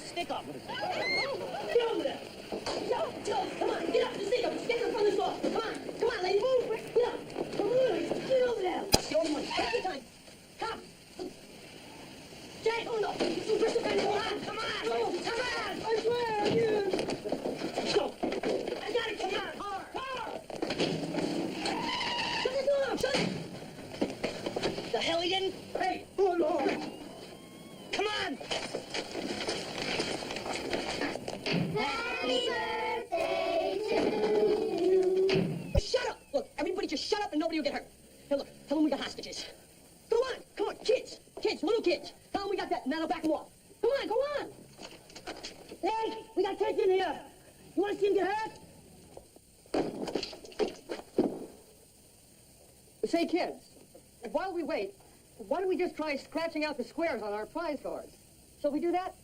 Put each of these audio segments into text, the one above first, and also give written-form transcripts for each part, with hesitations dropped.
stick up. Get over there. Joe, come on, get up, the stick up. Just get in front of the door. Come on, lady, move. Get up. Come on, get over there. That's the only one. Take your time. Come. Jay, oh no. Some Bristol pen. Come on. Come on. I swear. Let's go. I got it. Come on. Car. Shut the door. Shut it. The hell he didn't? Hey. Oh no. Come on. Happy birthday to you. Shut up. Look, everybody just shut up and nobody will get hurt. Hey, look, tell them we got hostages. Go on, kids, little kids. Tell them we got that, and that'll back them off. Go on. Hey, we got kids in here. You want to see them get hurt? Say, kids, while we wait, why don't we just try scratching out the squares on our prize cards? Shall we do that?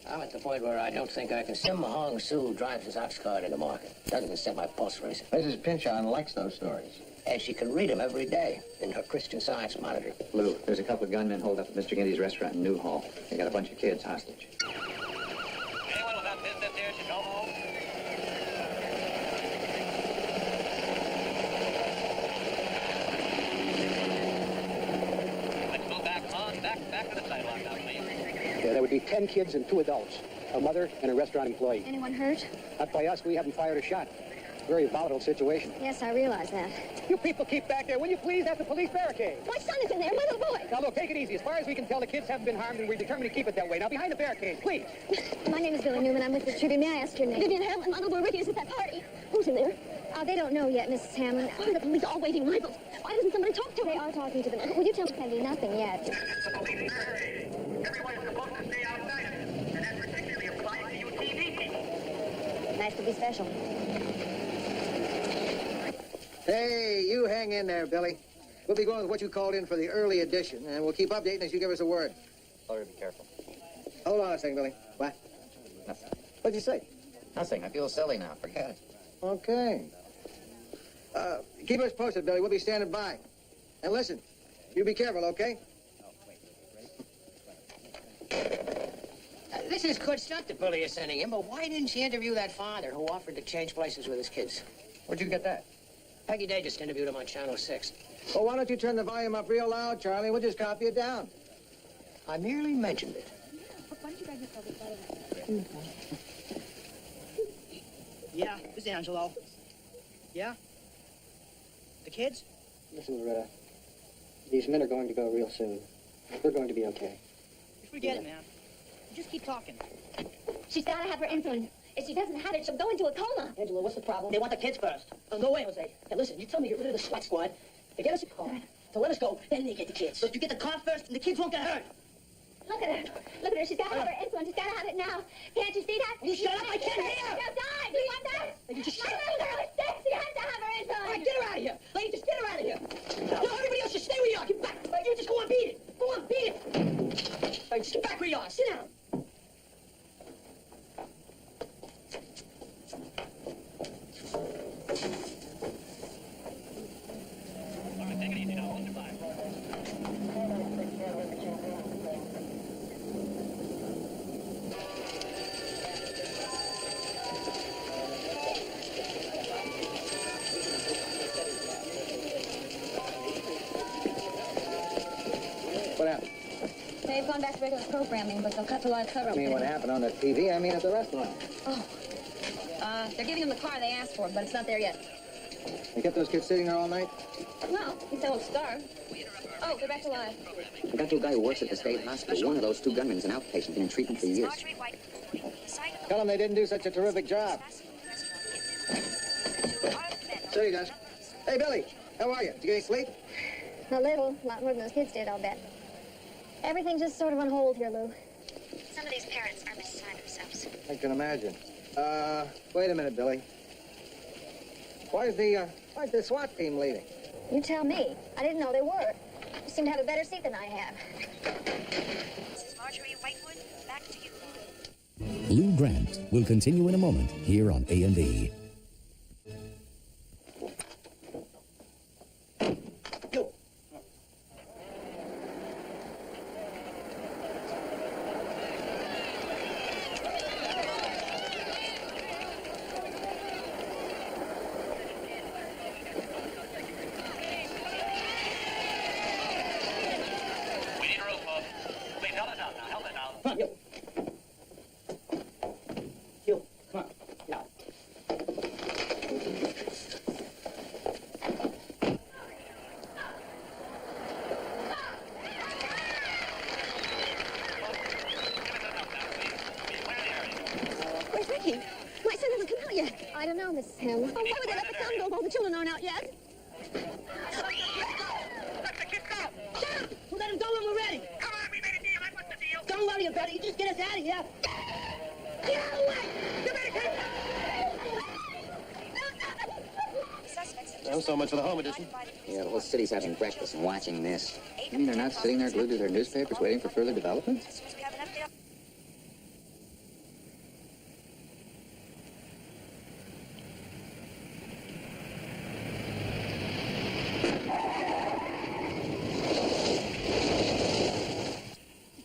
I'm at the point where I don't think I can. Sim Mahong Sue drives his ox cart in the market. Doesn't even set my pulse racing. Mrs. Pinchon likes those stories. And she can read them every day in her Christian Science monitor. Lou, there's a couple of gunmen holed up at Mr. Ginty's restaurant in Newhall. They got a bunch of kids hostage. Anyone without business here should go home. Let's go back on, back to the sidewalk now, please. Yeah, there would be 10 kids and 2 adults, a mother and a restaurant employee. Anyone hurt? Not by us, we haven't fired a shot. Very volatile situation. Yes, I realize that. You people keep back there, will you please? That's a police barricade. My son is in there, my little boy. Now look, take it easy. As far as we can tell, the kids haven't been harmed, and we're determined to keep it that way. Now, behind the barricade, please. My name is Billy Newman. I'm with the Tribune. May I ask your name? Vivian Hamlin. My little boy Ricky is at that party. Who's in there? They don't know yet, Mrs. Hamlin. Why are the police all waiting rivals? Why doesn't somebody talk to them? They are talking to them. Will you tell me, Candy? Nothing yet. It's a police barricade. Everyone's supposed to stay outside of it. And that particularly applies to you TV people. Nice to be special. Hey, you hang in there, Billy. We'll be going with what you called in for the early edition, and we'll keep updating as you give us a word. Sorry, be careful. Hold on a second, Billy. What? Nothing. What'd you say? Nothing. I feel silly now. Forget it. Okay. Keep us posted, Billy. We'll be standing by. And listen, you be careful, okay? This is good stuff the bully is sending him, but why didn't she interview that father who offered to change places with his kids? Where'd you get that? Peggy Day just interviewed him on Channel 6. Well, why don't you turn the volume up real loud, Charlie? We'll just copy it down. I merely mentioned it. Yeah, this is Angelo. Yeah? The kids? Listen, Loretta, these men are going to go real soon. We're going to be okay. Forget it, man. Just keep talking. She's got to have her insulin. If she doesn't have it, she'll go into a coma. Angelo, what's the problem? They want the kids first. Oh, no way, Jose. Hey, listen, you tell me to get rid of the SWAT squad. They get us a car. To let us go, then they get the kids. So if you get the car first, and the kids won't get hurt. Look at her. Look at her. She's got to have her insulin. She's got to have it now. Can't you see that? You shut up. I can't hear. She'll die. Do you want that? You just My shut little girl is sick. She has to have her insulin. All right, get her out of here. Lady, just get her out of here. No, everybody else, just stay where you are. Get back. All right, you just go on, beat it. Go on, beat it. All right, just get back where you are. Sit down. All right, take it easy now. Hold your fire. What happened? They've gone back to regular programming, but they'll cut the live cover. I mean, what happened on the TV? I mean, at the restaurant. They're giving them the car they asked for, but it's not there yet. They kept those kids sitting there all night? Well, he said, "Won't starve." Oh, they're back to live. I got to a guy who works at the state hospital. One of those 2 gunmen is an outpatient, been in treatment for years. Tell them they didn't do such a terrific job. So he does. Hey, Billy, how are you? Did you get any sleep? A little. A lot more than those kids did, I'll bet. Everything's just sort of on hold here, Lou. Some of these parents are beside themselves. I can imagine. Wait a minute, Billy. Why's the SWAT team leaving? You tell me. I didn't know they were. You seem to have a better seat than I have. This is Marjorie Whitewood. Back to you. Lou Grant will continue in a moment here on A&E. Go. yet? I don't know, Mrs. Hamlin. Oh, why would they let the sun go while the children aren't out yet? Let the kids go! Shut up! We'll let him go when we're ready. Come on, we made a deal. What's the deal? Don't worry about it. You just get us out of here. Get out of the way! You better take Oh, so much for the home edition. Yeah, the whole city's having breakfast and watching this. You mean they're not sitting there glued to their newspapers waiting for further developments?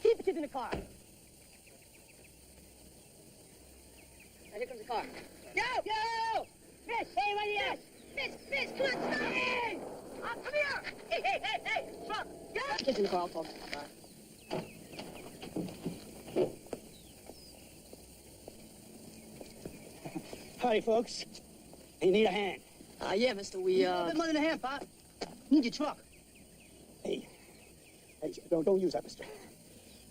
Keep the kids in the car. Now, here comes the car. Yo! Yo! Miss! Hey, right here! Miss, come on, stop! Hey! Come here! Hey! Stop! Yo! Kids in the car, I'll talk. Howdy, folks. You need a hand? Yeah, mister, we, A bit more than a hand, Pop. Need your truck. Hey, don't use that, mister.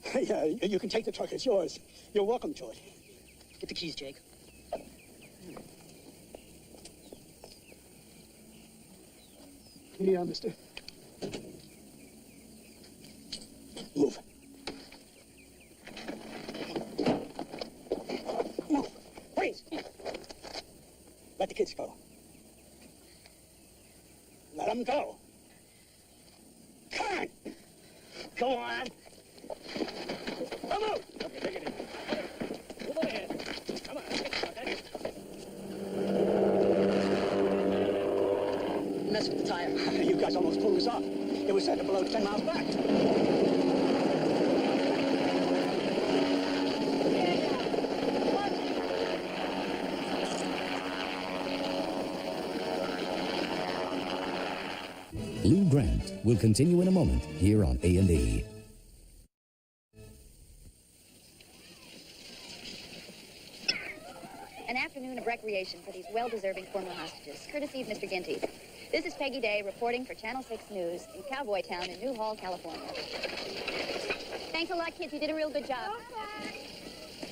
Hey, you can take the truck. It's yours. You're welcome to it. Get the keys, Jake. Yeah, mister. Move. Move. Freeze. Let the kids go. Let them go. Come on. Go on. Come on. Okay, take it in. Move ahead. Come on. Mess with the tire. You guys almost pulled us off. It was set to below 10 miles back. Lou Grant will continue in a moment here on A&E. An afternoon of recreation for these well-deserving former hostages, courtesy of Mr. Ginty. This is Peggy Day reporting for Channel 6 News in Cowboy Town in Newhall, California. Thanks a lot, kids. You did a real good job.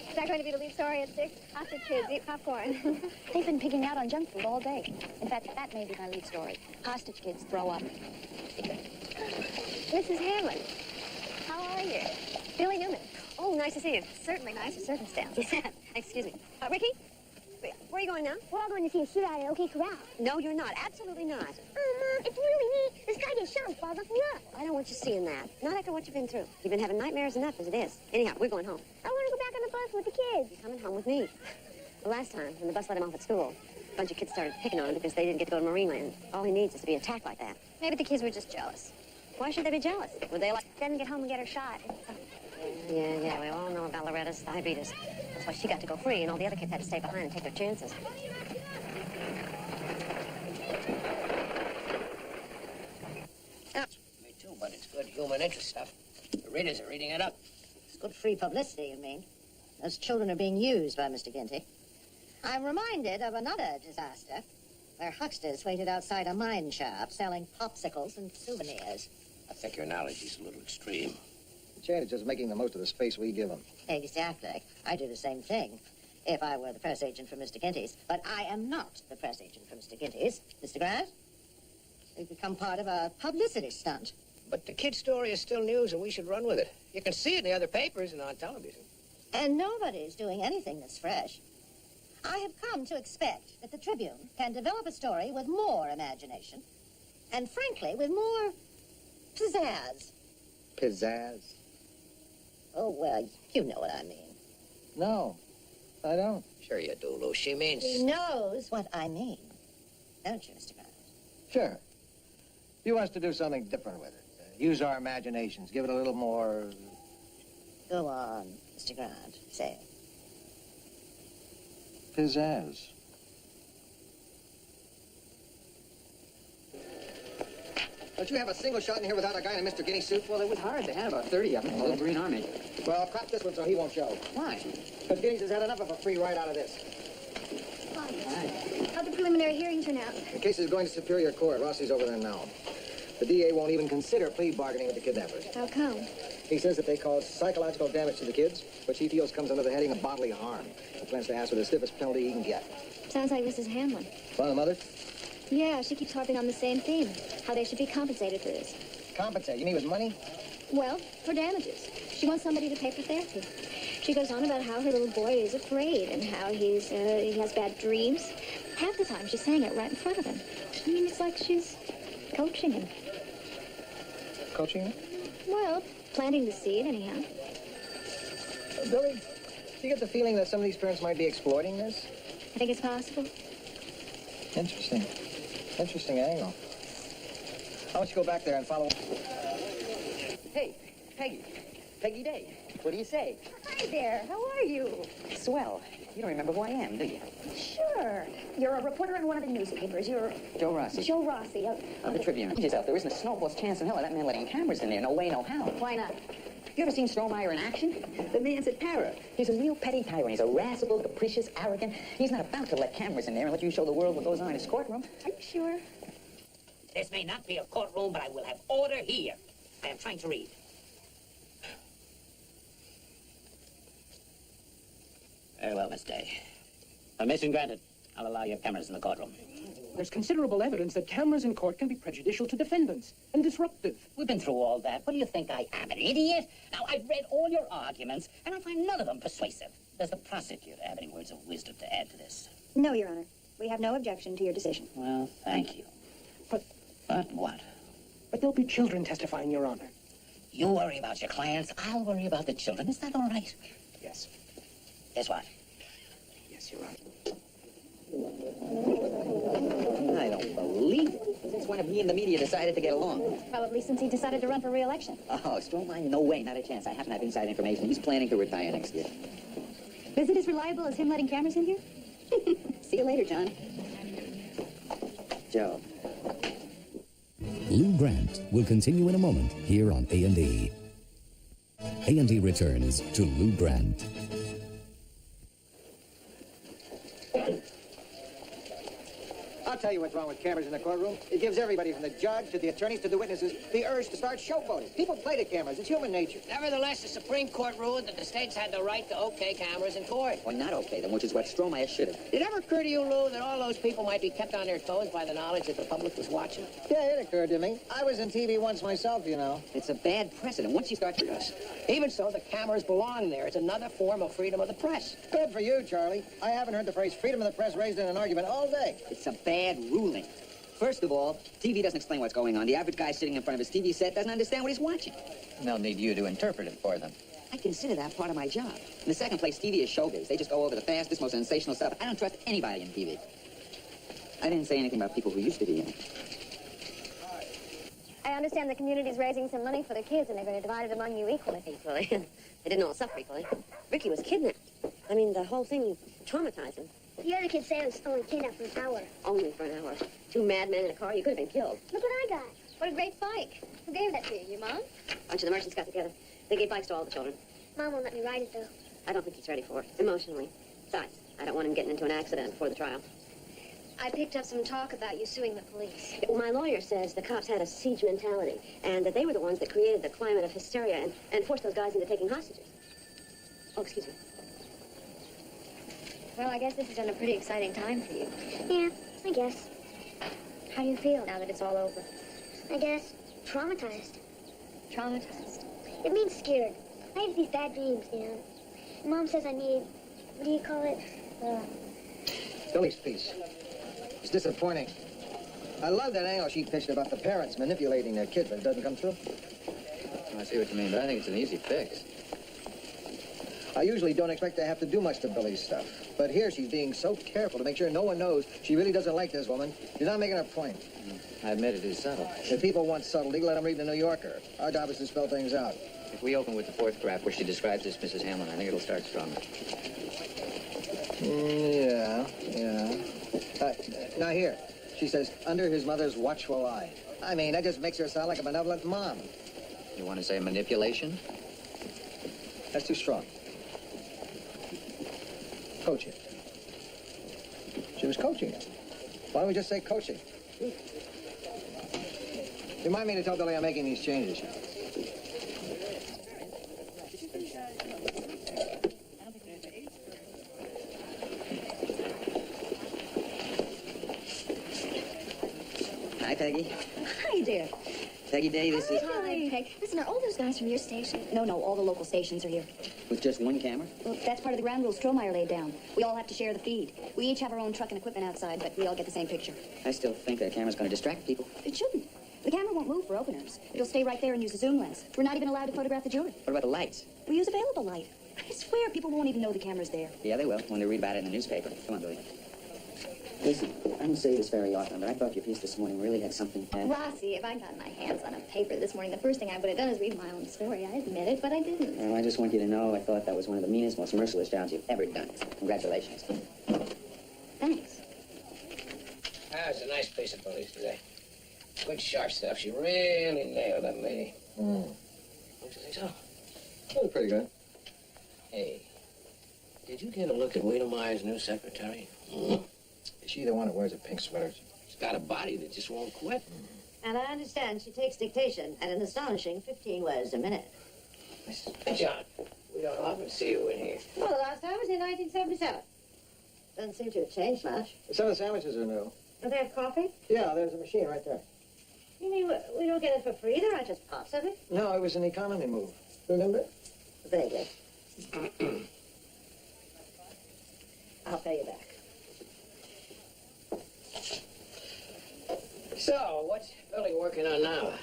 Is that going to be the lead story at 6? Hostage kids eat popcorn. They've been picking out on junk food all day. In fact, that may be my lead story. Hostage kids throw up. Mrs. Hamlin, how are you? Billy Newman. Oh, nice to see you. Certainly nice for circumstances. Excuse me. Ricky? Where are you going now? We're all going to see a shootout at OK Corral. No, you're not. Absolutely not. Mom, it's really neat. This guy gets shot and falls off the roof. I don't want you seeing that. Not after what you've been through. You've been having nightmares enough as it is. Anyhow, we're going home. I want to go back on the bus with the kids. You're coming home with me. The last time, when the bus let him off at school, a bunch of kids started picking on him because they didn't get to go to Marineland. All he needs is to be attacked like that. Maybe the kids were just jealous. Why should they be jealous? Would they like them to get home and get her shot? Yeah, we all know about Loretta's diabetes. That's why she got to go free, and all the other kids had to stay behind and take their chances. Me too, but it's good human interest stuff. The readers are reading it up. It's good free publicity, you mean? Those children are being used by Mr. Ginty. I'm reminded of another disaster where hucksters waited outside a mine shop selling popsicles and souvenirs. I think your analogy's a little extreme. Chad is just making the most of the space we give him. Exactly. I do the same thing if I were the press agent for Mr. Ginty's. But I am not the press agent for Mr. Ginty's. Mr. Grant, we've become part of a publicity stunt. But the kid story is still news, and we should run with it. You can see it in the other papers and on television. And nobody's doing anything that's fresh. I have come to expect that the Tribune can develop a story with more imagination and, frankly, with more pizzazz. Pizzazz? Oh, well, you know what I mean. No, I don't. Sure you do, Lou. She means... He knows what I mean. Don't you, Mr. Grant? Sure. You want us to do something different with it. Use our imaginations. Give it a little more... Go on, Mr. Grant. Say it. Pizzazz. Don't you have a single shot in here without a guy in a Mr. Guinea suit? Well, it was hard. They had about 30 of them. The Green Army. Well, crop this one so he won't show. Why? Because Guineas has had enough of a free ride out of this. How'd the preliminary hearing turn out? The case is going to Superior Court. Rossi's over there now. The DA won't even consider plea bargaining with the kidnappers. How come? He says that they cause psychological damage to the kids, which he feels comes under the heading of bodily harm. He plans to ask for the stiffest penalty he can get. Sounds like Mrs. Hamlin. Well, the mother? Yeah, she keeps harping on the same theme, how they should be compensated for this. Compensate? You mean with money? Well, for damages. She wants somebody to pay for therapy. She goes on about how her little boy is afraid and how he has bad dreams. Half the time she's saying it right in front of him. I mean, it's like she's coaching him. Coaching him? Well, planting the seed, anyhow. Billy, do you get the feeling that some of these parents might be exploiting this? I think it's possible. Interesting. Interesting angle. Why don't you go back there and follow... Hey, Peggy. Peggy Day. What do you say? Hi there. How are you? Swell. You don't remember who I am, do you? Sure. You're a reporter in one of the newspapers. You're... Joe Rossi. Joe Rossi. Of the Tribune. Yourself, there isn't a snowball's chance in hell of that man letting cameras in there. No way, no how. Why not? You ever seen Strohmeyer in action? The man's a terror. He's a real petty tyrant. He's irascible, capricious, arrogant. He's not about to let cameras in there and let you show the world what goes on in his courtroom. Are you sure? This may not be a courtroom, but I will have order here. I am trying to read. Very well, Miss Day. Permission granted. I'll allow your cameras in the courtroom. There's considerable evidence that cameras in court can be prejudicial to defendants and disruptive. We've been through all that. What do you think I am, an idiot? Now, I've read all your arguments, and I find none of them persuasive. Does the prosecutor have any words of wisdom to add to this? No, Your Honor. We have no objection to your decision. Well, thank you. But what? But there'll be children testifying, Your Honor. You worry about your clients. I'll worry about the children. Is that all right? Yes. Guess what? Yes, Your Honor. I don't believe it. Since when have he and the media decided to get along? Probably since he decided to run for re-election. Oh, Strohmeyer, no way, not a chance. I happen to have inside information. He's planning to retire next year. Is it as reliable as him letting cameras in here? See you later, John. Joe. Lou Grant will continue in a moment here on A&E. A&E returns to Lou Grant. I'll tell you what's wrong with cameras in the courtroom. It gives everybody from the judge to the attorneys to the witnesses the urge to start showboating. People play to cameras. It's human nature. Nevertheless, the Supreme Court ruled that the states had the right to okay cameras in court. Or not okay them, which is what Strohmeyer should have. Did it ever occur to you, Lou, that all those people might be kept on their toes by the knowledge that the public was watching? Yeah, it occurred to me. I was in TV once myself, you know. It's a bad precedent. Once you start to us. Even so, the cameras belong there. It's another form of freedom of the press. Good for you, Charlie. I haven't heard the phrase freedom of the press raised in an argument all day. It's a bad ruling. First of all, TV doesn't explain what's going on. The average guy sitting in front of his TV set doesn't understand what he's watching. They'll need you to interpret it for them. I consider that part of my job. In the second place, TV is showbiz. They just go over the fastest, most sensational stuff. I don't trust anybody in TV. I didn't say anything about people who used to be in it. I understand the community's raising some money for the kids, and they're going to divide it among you equally. Equally. They didn't all suffer equally. Ricky was kidnapped. I mean, the whole thing traumatized him. The other kids say I was only kidnapped for an hour. Only for an hour. Two madmen in a car, you could have been killed. Look what I got. What a great bike. Who gave that to you? Your mom? A bunch of the merchants got together. They gave bikes to all the children. Mom won't let me ride it, though. I don't think he's ready for it, emotionally. Besides, I don't want him getting into an accident before the trial. I picked up some talk about you suing the police. Well, my lawyer says the cops had a siege mentality, and that they were the ones that created the climate of hysteria and forced those guys into taking hostages. Oh, excuse me. Well, I guess this has been a pretty exciting time for you. Yeah, I guess. How do you feel now that it's all over? I guess traumatized. Traumatized? It means scared. I have these bad dreams, you know. Mom says I need, what do you call it? Billy's piece. It's disappointing. I love that angle she pitched about the parents manipulating their kids, but it doesn't come through. I see what you mean, but I think it's an easy fix. I usually don't expect to have to do much to Billy's stuff. But here she's being so careful to make sure no one knows she really doesn't like this woman. She's not making a point. I admit it is subtle. If people want subtlety, let them read the New Yorker. Our job is to spell things out. If we open with the fourth graph where she describes this Mrs. Hamlin, I think it'll start stronger. Yeah. Now here, she says, under his mother's watchful eye. I mean, that just makes her sound like a benevolent mom. You want to say manipulation? That's too strong. Coaching. She was coaching him. Why don't we just say coaching? Remind me to tell Billy I'm making these changes. Peggy. Hi, dear. Peggy Day, this is... Hi, Peg. Listen, are all those guys from your station? No, all the local stations are here. With just one camera? Well, that's part of the ground rules Strohmeyer laid down. We all have to share the feed. We each have our own truck and equipment outside, but we all get the same picture. I still think that camera's going to distract people. It shouldn't. The camera won't move for openers. It'll stay right there and use a zoom lens. We're not even allowed to photograph the jury. What about the lights? We use available light. I swear, people won't even know the camera's there. Yeah, they will, when they read about it in the newspaper. Come on, Billy. Listen, I don't say this very often, but I thought your piece this morning really had something... Rossi, if I got my hands on a paper this morning, the first thing I would have done is read my own story. I admit it, but I didn't. Well, I just want you to know I thought that was one of the meanest, most merciless jobs you've ever done. Congratulations. Thanks. That was a nice piece of police today. Good sharp stuff. She really nailed that lady. Don't you think so? That was pretty good. Hey, did you get a look at Wiedemeyer's new secretary? Is she the one that wears the pink sweaters? She's got a body that just won't quit. And I understand she takes dictation at an astonishing 15 words a minute. Hey, John, we don't often see you in here. Well, the last time was in 1977. Doesn't seem to have changed much. Some of the sandwiches are new. Don't they have coffee? Yeah, there's a machine right there. You mean we don't get it for free? There aren't just pops of it? No, it was an economy move. Remember? Vaguely. I'll pay you back. So, what's Billy working on now?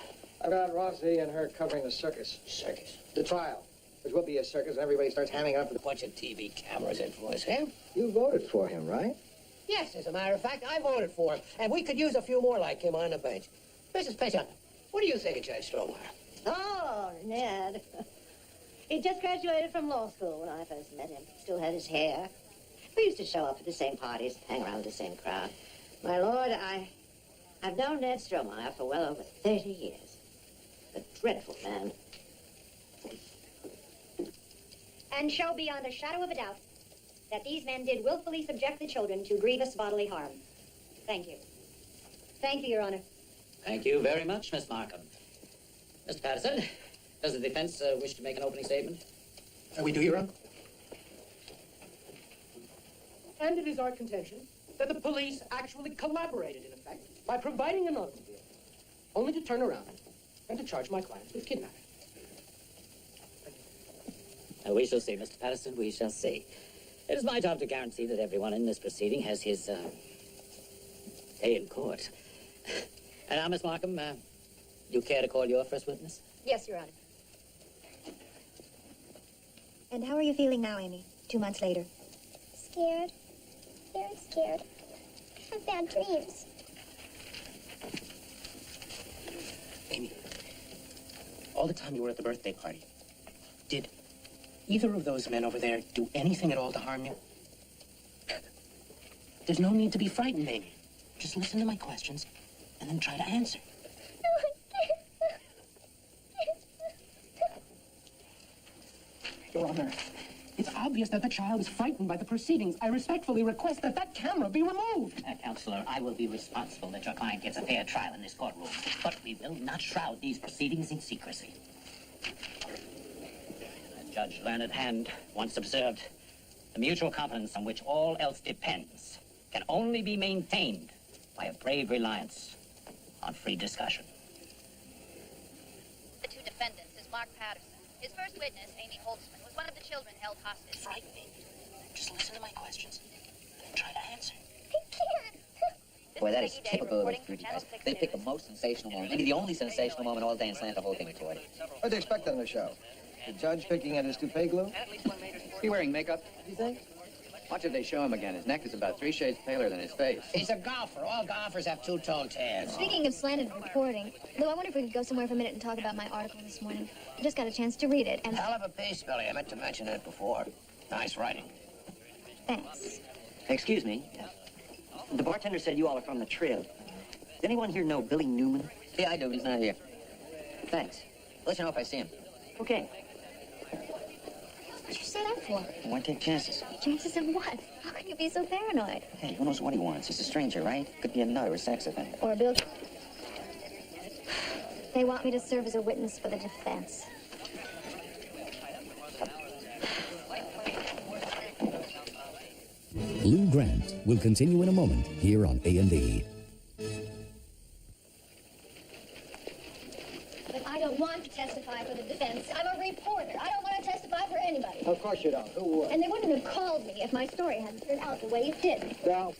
I've got Rossi and her covering the circus. Circus? The trial, which will be a circus, and everybody starts hamming it up with A bunch of TV cameras influence him? You voted for him, right? Yes, as a matter of fact, I voted for him. And we could use a few more like him on the bench. Mrs. Payson, what do you think of Judge Strohmeyer? Oh, Ned. He just graduated from law school when I first met him. Still had his hair. We used to show up at the same parties, hang around with the same crowd. My lord, I've known Ned Strohmeyer for well over 30 years. A dreadful man. And show beyond a shadow of a doubt that these men did willfully subject the children to grievous bodily harm. Thank you. Thank you, Your Honor. Thank you very much, Miss Markham. Mr. Patterson, does the defense wish to make an opening statement? We do, Your Honor. And it is our contention that the police actually collaborated, in effect, by providing an automobile, only to turn around and to charge my client with kidnapping. We shall see, Mr. Patterson, we shall see. It is my job to guarantee that everyone in this proceeding has his, day in court. And now, Miss Markham, you care to call your first witness? Yes, Your Honor. And how are you feeling now, Amy, 2 months later? Scared. Very scared. I have bad dreams. Amy, all the time you were at the birthday party, did either of those men over there do anything at all to harm you? There's no need to be frightened, Amy. Just listen to my questions and then try to answer. Your Honor, it's obvious that the child is frightened by the proceedings. I respectfully request that that camera be removed. Counselor, I will be responsible that your client gets a fair trial in this courtroom, but we will not shroud these proceedings in secrecy. As Judge Learned Hand once observed, the mutual confidence on which all else depends can only be maintained by a brave reliance on free discussion. The two defendants is Mark Patterson. His first witness, Amy Holtzman, was one of the children held hostage. Frightening. Just listen to my questions and try to answer. Boy, that is typical of the three guys. They pick the most sensational moment, maybe the only sensational moment all day, and slant the whole thing toward it. What'd you expect on the show? The judge picking at his toupee glue? Is he wearing makeup, do you think? Watch if they show him again. His neck is about 3 shades paler than his face. He's a golfer. All golfers have two-tone tans. Speaking of slanted reporting, Lou, I wonder if we could go somewhere for a minute and talk about my article this morning. I just got a chance to read it, and... Hell of a piece, Billy. I meant to mention it before. Nice writing. Thanks. Excuse me. The bartender said you all are from the trail. Does anyone here know Billy Newman? Yeah, I do, but he's not here. Thanks. Let you know if I see him. Okay. What'd you say that for? Why take chances? Chances of what? How can you be so paranoid? Hey, who knows what he wants? He's a stranger, right? Could be a nut or a sex offender. Or a bill... They want me to serve as a witness for the defense. Lou Grant will continue in a moment here on A&E. Who would? And they wouldn't have called me if my story hadn't turned out the way it did. Well,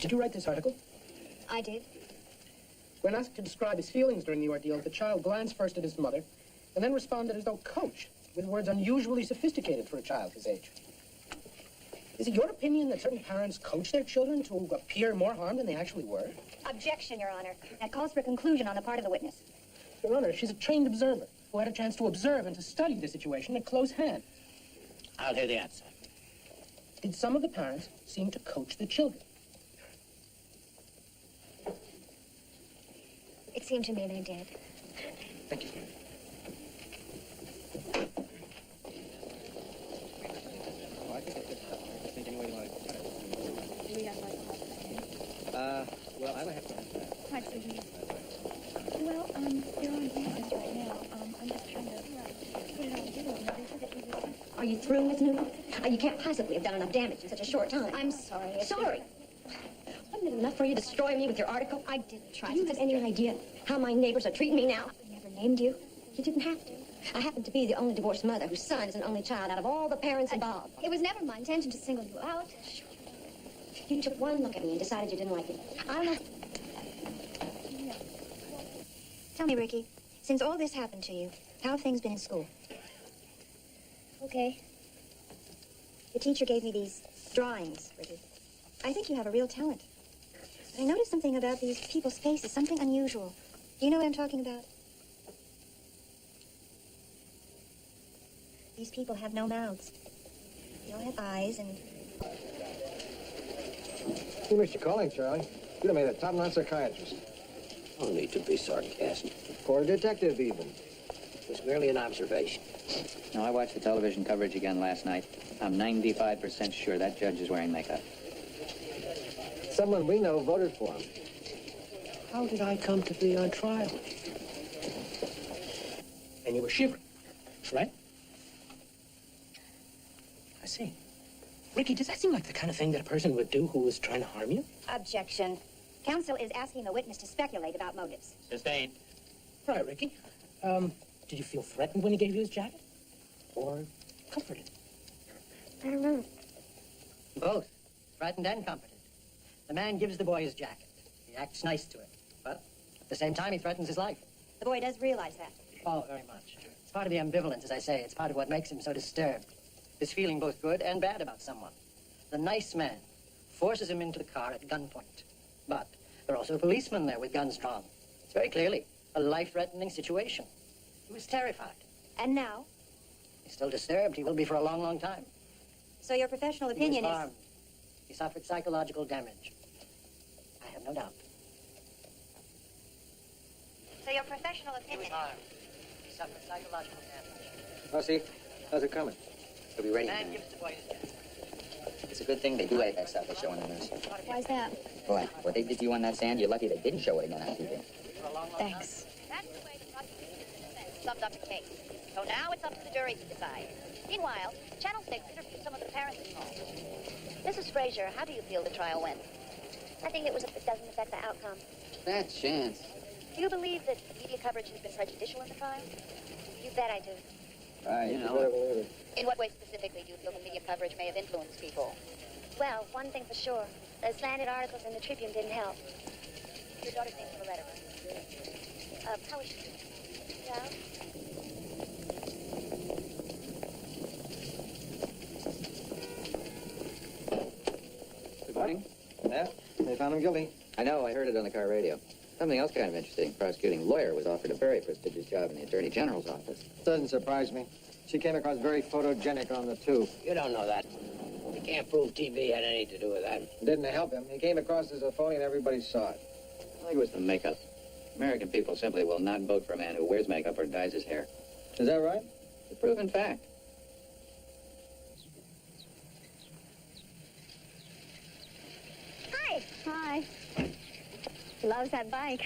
Did you write this article? I did. When asked to describe his feelings during the ordeal, the child glanced first at his mother and then responded as though coached, with words unusually sophisticated for a child his age. Is it your opinion that certain parents coach their children to appear more harmed than they actually were? Objection, Your Honor. That calls for a conclusion on the part of the witness. Your Honor, she's a trained observer who had a chance to observe and to study the situation at close hand. I'll hear the answer. Did some of the parents seem to coach the children? It seemed to me they did. Thank you. Well, I don't have to. Quite so easy. Well, they're on campus right now. I'm just trying to put it all together. Are you through, Miss Newton? You can't possibly have done enough damage in such a short time. I'm sorry. Sorry? Wasn't it enough for you to destroy me with your article? I didn't try Do you have any idea how my neighbors are treating me now? I never named you. You didn't have to. I happen to be the only divorced mother whose son is an only child out of all the parents involved. It was never my intention to single you out. You took one look at me and decided you didn't like me. I don't know. Tell me, Ricky, since all this happened to you, how have things been in school? Okay. The teacher gave me these drawings, Ricky. I think you have a real talent. But I noticed something about these people's faces, something unusual. Do you know what I'm talking about? These people have no mouths. They all have eyes and... you missed your calling, Charlie. You'd have made a top-notch psychiatrist. No need to be sarcastic. Or a detective, even. It was merely an observation. No, I watched the television coverage again last night. I'm 95% sure that judge is wearing makeup. Someone we know voted for him. How did I come to be on trial? And you were shivering, right? I see. Ricky, does that seem like the kind of thing that a person would do who was trying to harm you? Objection. Counsel is asking the witness to speculate about motives. Sustained. Right, Ricky. Did you feel threatened when he gave you his jacket? Or comforted? I don't know. Both. Frightened and comforted. The man gives the boy his jacket. He acts nice to him. But at the same time, he threatens his life. The boy does realize that. Oh, very much. It's part of the ambivalence, as I say. It's part of what makes him so disturbed. This feeling both good and bad about someone. The nice man forces him into the car at gunpoint. But there are also policemen there with guns drawn. It's very clearly a life-threatening situation. He was terrified. And now? He's still disturbed. He will be for a long, long time. So your professional He opinion was is... harmed. He suffered psychological damage. I have no doubt. So your professional opinion... He suffered psychological damage. Oh, see, how's it coming? He'll be ready. The man gives the boy his jacket. It's a good thing they do edit that stuff they show on the news. Why's that? Boy, what they did to you on that sand, you're lucky they didn't show it again on TV. Thanks. That's the way the prosecution summed up the case. So now it's up to the jury to decide. Meanwhile, Channel 6 interviewed some of the parents involved. Mrs. Fraser, how do you feel the trial went? I think it doesn't affect the outcome. That chance. Do you believe that media coverage has been prejudicial in the trial? You bet I do. Right. You know. In what way specifically do you feel the media coverage may have influenced people? Well, one thing for sure. Those slanted articles in the Tribune didn't help. Your daughter's name's Loretta. How is she? Well? Good morning. Yeah, they found him guilty. I know, I heard it on the car radio. Something else kind of interesting. Prosecuting lawyer was offered a very prestigious job in the Attorney General's office. Doesn't surprise me. She came across very photogenic on the tube. You don't know that. You can't prove TV had anything to do with that. Didn't help him. He came across as a phony and everybody saw it. I think it was the makeup. American people simply will not vote for a man who wears makeup or dyes his hair. Is that right? It's a proven fact. Hi. Hi. He loves that bike.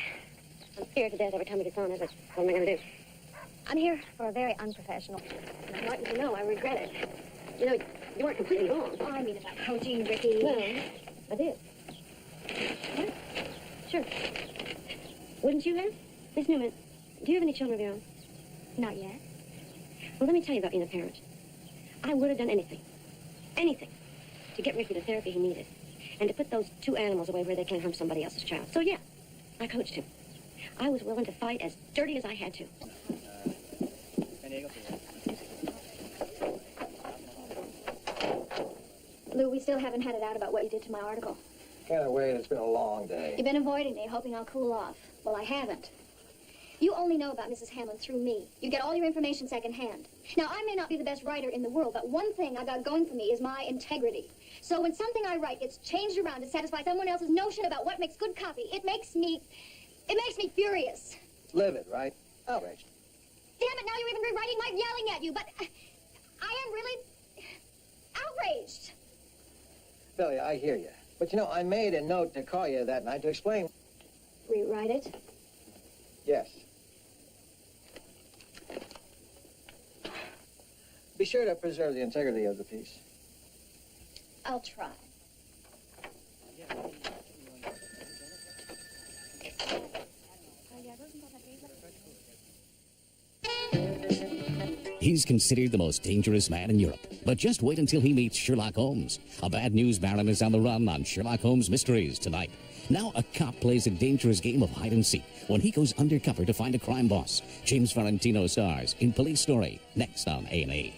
I'm scared to death every time he gets on it, but what am I going to do? I'm here for a very unprofessional. I want you to know I regret it. You know, you weren't completely wrong. Oh, I mean about coaching, Ricky. Well, I did. What? Sure. Wouldn't you have? Miss Newman, Do you have any children of your own? Not yet. Well, let me tell you about being a parent. I would have done anything, to get Ricky the therapy he needed, and to put those two animals away where they can't harm somebody else's child. So, yeah, I coached him. I was willing to fight as dirty as I had to. Lou, we still haven't had it out about what you did to my article. Can't wait. It's been a long day. You've been avoiding me, hoping I'll cool off. Well, I haven't. You only know about Mrs. Hammond through me. You get all your information secondhand. Now, I may not be the best writer in the world, but one thing I got going for me is my integrity. So when something I write gets changed around to satisfy someone else's notion about what makes good copy, it makes me furious. Livid, right? Outraged. Damn it, now you're even rewriting my yelling at you, but I am really outraged. Billy, I hear you. But, you know, I made a note to call you that night to explain. Rewrite it? Yes. Be sure to preserve the integrity of the piece. I'll try. He's considered the most dangerous man in Europe. But just wait until he meets Sherlock Holmes. A bad news baron is on the run on Sherlock Holmes Mysteries tonight. Now a cop plays a dangerous game of hide-and-seek when he goes undercover to find a crime boss. James Valentino stars in Police Story, next on A&E.